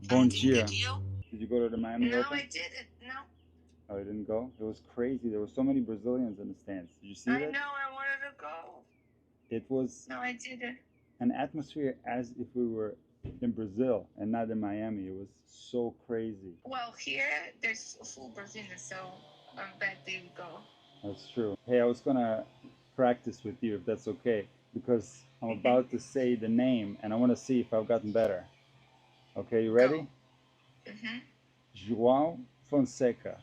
Bon Did dia. you? Did you go to the Miami No, Open? I didn't. No, Oh, you didn't go? It was crazy. There were so many Brazilians in the stands. Did you see I that? know I wanted to go. It was No, I didn't. an atmosphere as if we were in Brazil and not in Miami. It was so crazy. Well, here there's full Brazilian, so I bet they would go. That's true. Hey, I was gonna practice with you if that's okay, because I'm about to say the name and I want to see if I've gotten better. Okay, you Go. ready? Mm-hmm. João Fonseca.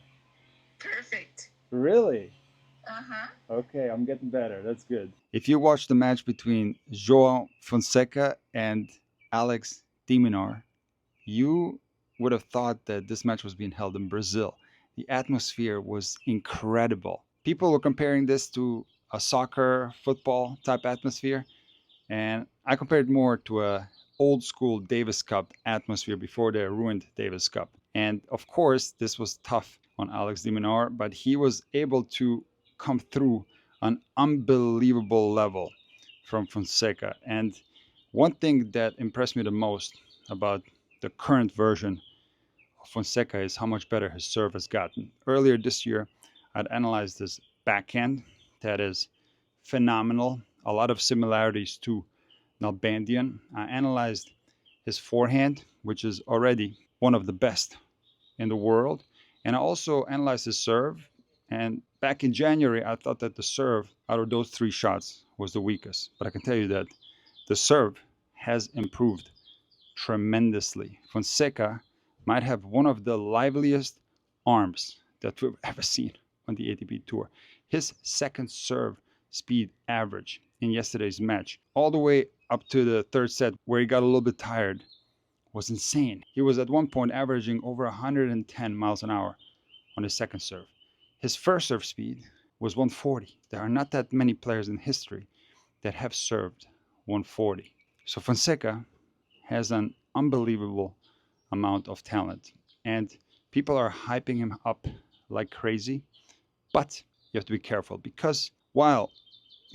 Perfect. Really? Uh-huh. Okay, I'm getting better. That's good. If you watch the match between João Fonseca and Alex de Minaur, you would have thought that this match was being held in Brazil. The atmosphere was incredible. People were comparing this to a soccer, football type atmosphere, and I compared more to a old school Davis Cup atmosphere before they ruined Davis Cup. And of course, this was tough on Alex de Minaur, but he was able to come through an unbelievable level from Fonseca. And one thing that impressed me the most about the current version of Fonseca is how much better his serve has gotten. Earlier this year, I'd analyzed his backhand that is phenomenal, a lot of similarities to Nalbandian. I analyzed his forehand, which is already one of the best in the world. And I also analyzed his serve. And back in January, I thought that the serve out of those three shots was the weakest. But I can tell you that the serve has improved tremendously. Fonseca might have one of the liveliest arms that we've ever seen on the ATP Tour. His second serve speed average in yesterday's match, all the way up to the third set where he got a little bit tired, was insane. He was at one point averaging over 110 miles an hour on his second serve. His first serve speed was 140. There are not that many players in history that have served 140. So Fonseca has an unbelievable amount of talent, and people are hyping him up like crazy. But you have to be careful because while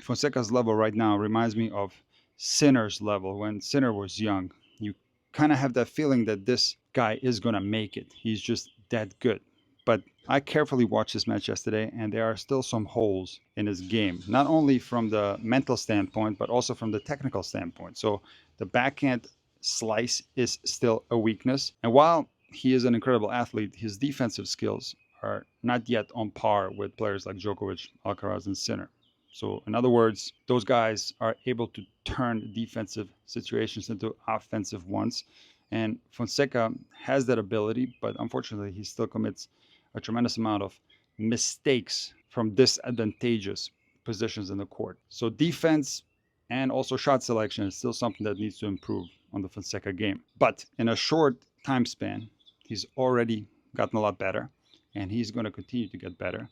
Fonseca's level right now reminds me of Sinner's level when Sinner was young, you kind of have that feeling that this guy is going to make it. He's just that good. But I carefully watched this match yesterday, and there are still some holes in his game, not only from the mental standpoint, but also from the technical standpoint. So the backhand slice is still a weakness. And while he is an incredible athlete, his defensive skills are not yet on par with players like Djokovic, Alcaraz, and Sinner. So, in other words, those guys are able to turn defensive situations into offensive ones. And Fonseca has that ability, but unfortunately, he still commits a tremendous amount of mistakes from disadvantageous positions in the court. So, defense and also shot selection is still something that needs to improve on the Fonseca game. But in a short time span, he's already gotten a lot better, and he's going to continue to get better.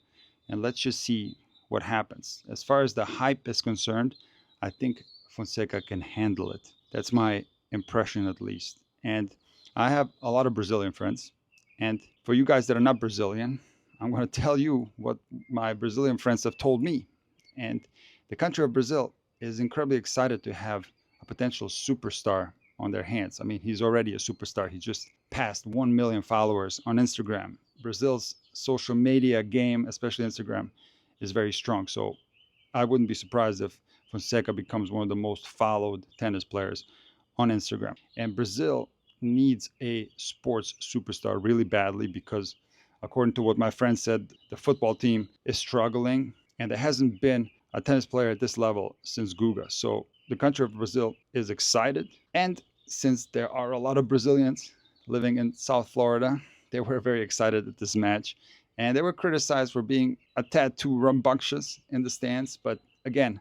And let's just see what happens. As far as the hype is concerned, I think Fonseca can handle it. That's my impression, at least. And I have a lot of Brazilian friends. And for you guys that are not Brazilian, I'm going to tell you what my Brazilian friends have told me. And the country of Brazil is incredibly excited to have a potential superstar on their hands. I mean, he's already a superstar. He just passed 1 million followers on Instagram. Brazil's social media game, especially Instagram, is very strong. So I wouldn't be surprised if Fonseca becomes one of the most followed tennis players on Instagram. And Brazil needs a sports superstar really badly because, according to what my friend said, the football team is struggling and there hasn't been a tennis player at this level since Guga. So the country of Brazil is excited. And since there are a lot of Brazilians living in South Florida, they were very excited at this match. And they were criticized for being a tad too rambunctious in the stands. But again,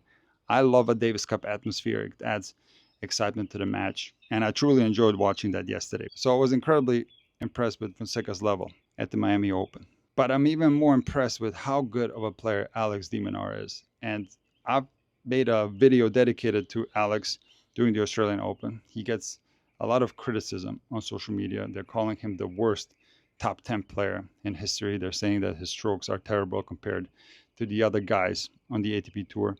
I love a Davis Cup atmosphere. It adds excitement to the match. And I truly enjoyed watching that yesterday. So I was incredibly impressed with Fonseca's level at the Miami Open. But I'm even more impressed with how good of a player Alex de Minaur is. And I've made a video dedicated to Alex during the Australian Open. He gets a lot of criticism on social media. They're calling him the worst top 10 player in history. They're saying that his strokes are terrible compared to the other guys on the ATP Tour.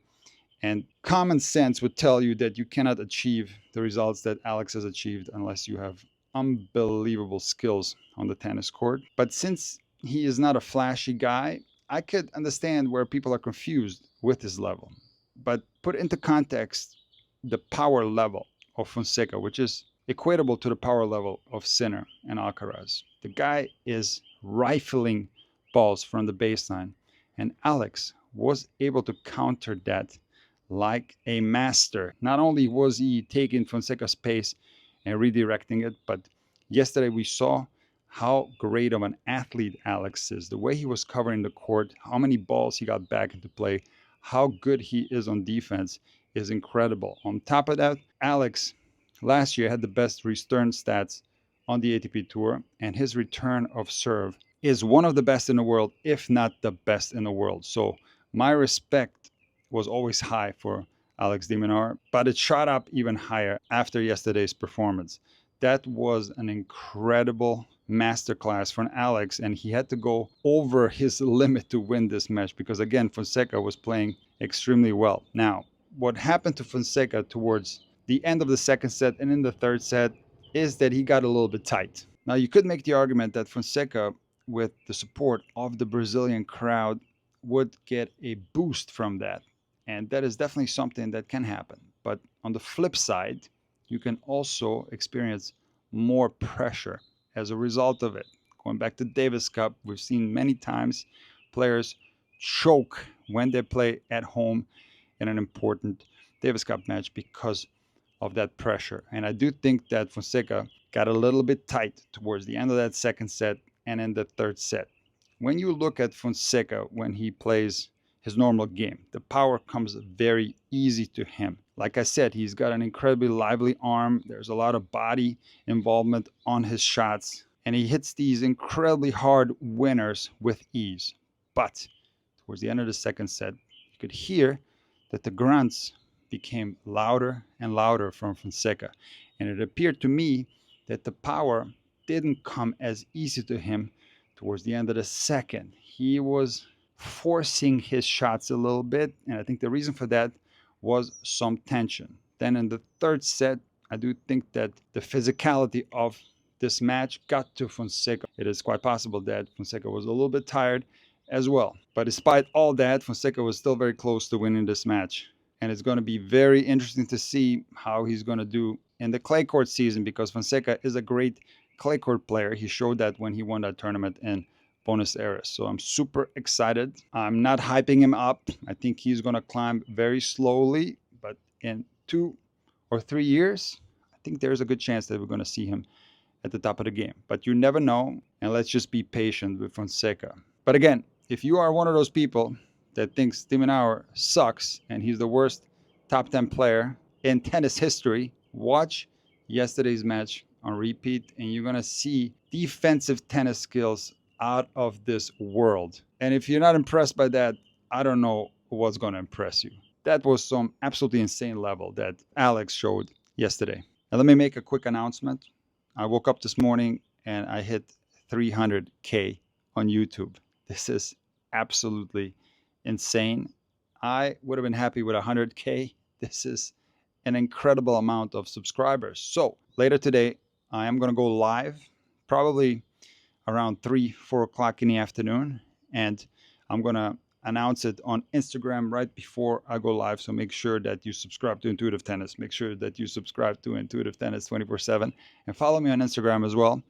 And common sense would tell you that you cannot achieve the results that Alex has achieved unless you have unbelievable skills on the tennis court. But since he is not a flashy guy, I could understand where people are confused with his level. But put into context the power level of Fonseca, which is equatable to the power level of Sinner and Alcaraz. The guy is rifling balls from the baseline, and Alex was able to counter that like a master. Not only was he taking Fonseca's pace and redirecting it, but yesterday we saw how great of an athlete Alex is. The way he was covering the court, how many balls he got back into play, how good he is on defense is incredible. On top of that, Alex last year had the best return stats on the ATP Tour, and his return of serve is one of the best in the world, if not the best in the world. So my respect was always high for Alex de Minaur, but it shot up even higher after yesterday's performance. That was an incredible masterclass from Alex, and he had to go over his limit to win this match because, again, Fonseca was playing extremely well. Now, what happened to Fonseca towards the end of the second set and in the third set is that he got a little bit tight. Now, you could make the argument that Fonseca, with the support of the Brazilian crowd, would get a boost from that. And that is definitely something that can happen. But on the flip side, you can also experience more pressure as a result of it. Going back to Davis Cup, we've seen many times players choke when they play at home in an important Davis Cup match because of that pressure. And I do think that Fonseca got a little bit tight towards the end of that second set and in the third set. When you look at Fonseca when he plays his normal game, the power comes very easy to him. Like I said, he's got an incredibly lively arm. There's a lot of body involvement on his shots, and he hits these incredibly hard winners with ease. But towards the end of the second set, you could hear that the grunts became louder and louder from Fonseca. And it appeared to me that the power didn't come as easy to him towards the end of the second. He was forcing his shots a little bit, and I think the reason for that was some tension. Then in the third set, I do think that the physicality of this match got to Fonseca. It is quite possible that Fonseca was a little bit tired as well. But despite all that, Fonseca was still very close to winning this match. And it's going to be very interesting to see how he's going to do in the clay court season because Fonseca is a great clay court player. He showed that when he won that tournament in Buenos Aires. So I'm super excited. I'm not hyping him up. I think he's going to climb very slowly, but in 2 or 3 years, I think there's a good chance that we're going to see him at the top of the game. But you never know, and let's just be patient with Fonseca. But again, if you are one of those people that thinks de Minaur sucks and he's the worst top 10 player in tennis history, watch yesterday's match on repeat and you're going to see defensive tennis skills out of this world. And if you're not impressed by that, I don't know what's going to impress you. That was some absolutely insane level that Alex showed yesterday. And let me make a quick announcement. I woke up this morning and I hit 300K on YouTube. This is absolutely insane. I would have been happy with 100K. This is an incredible amount of subscribers. So later today, I am going to go live, probably around 3-4 o'clock in the afternoon, and I'm going to announce it on Instagram right before I go live. So make sure that you subscribe to Intuitive Tennis. Make sure that you subscribe to Intuitive Tennis 24/7 and follow me on Instagram as well.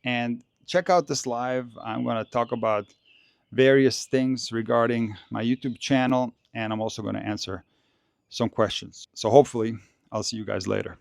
And check out this live. I'm going to talk about various things regarding my YouTube channel, and I'm also going to answer some questions. So hopefully I'll see you guys later.